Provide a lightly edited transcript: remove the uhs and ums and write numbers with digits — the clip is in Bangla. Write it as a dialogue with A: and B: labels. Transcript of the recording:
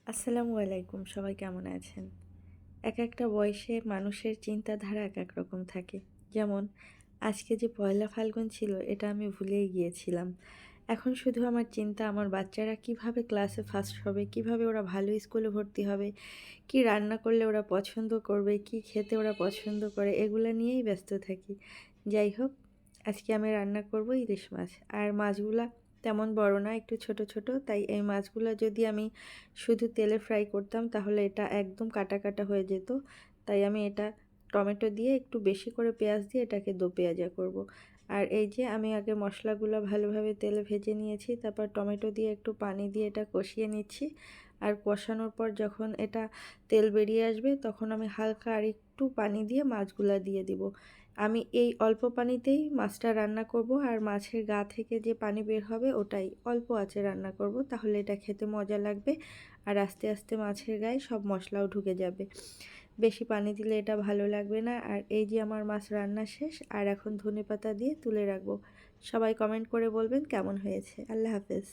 A: আসসালামু আলাইকুম, সবাই কেমন আছেন? এক একটা বয়সে মানুষের চিন্তাধারা এক এক রকম থাকে। যেমন আজকে যে পয়লা ফাল্গুন ছিল এটা আমি ভুলেই গিয়েছিলাম। এখন শুধু আমার চিন্তা আমার বাচ্চারা কিভাবে ক্লাসে ফার্স্ট হবে, কিভাবে ওরা ভালো স্কুলে ভর্তি হবে, কি রান্না করলে ওরা পছন্দ করবে, কি খেতে ওরা পছন্দ করে এগুলা নিয়েই ব্যস্ত থাকি। যাই হোক, আজকে আমি রান্না করব ইলিশ মাছ। আর মাছগুলা তেমন বড় না, একটু ছোট ছোট, তাই এই মাছগুলা যদি আমি শুধু তেলে ফ্রাই করতাম তাহলে এটা একদম কাটা কাটা হয়ে যেত। তাই আমি এটা টমেটো দিয়ে একটু বেশি করে পেঁয়াজ দিয়ে এটাকে দো পেঁয়াজা করব। আর এই যে আমি আগে মশলাগুলো ভালোভাবে তেলে ভেজে নিয়েছি, তারপর টমেটো দিয়ে একটু পানি দিয়ে এটা কষিয়ে নিচ্ছি। আর কষানোর পর যখন এটা তেল বেরিয়ে আসবে তখন আমি হালকা আর একটু পানি দিয়ে মাছগুলা দিয়ে দিব। আমি এই অল্প পানিতেই মাছটা রান্না করব, আর মাছের গা থেকে যে পানি বের হবে ওটাই অল্প আঁচে রান্না করব, তাহলে এটা খেতে মজা লাগবে। আর আস্তে আস্তে মাছের গায়ে সব মশলাও ঢুকে যাবে। বেশি পানি দিলে এটা ভালো লাগবে না। আর এই যে আমার মাছ রান্না শেষ, আর এখন ধনেপাতা দিয়ে তুলে রাখবো। সবাই কমেন্ট করে বলবেন কেমন হয়েছে। আল্লাহ হাফেজ।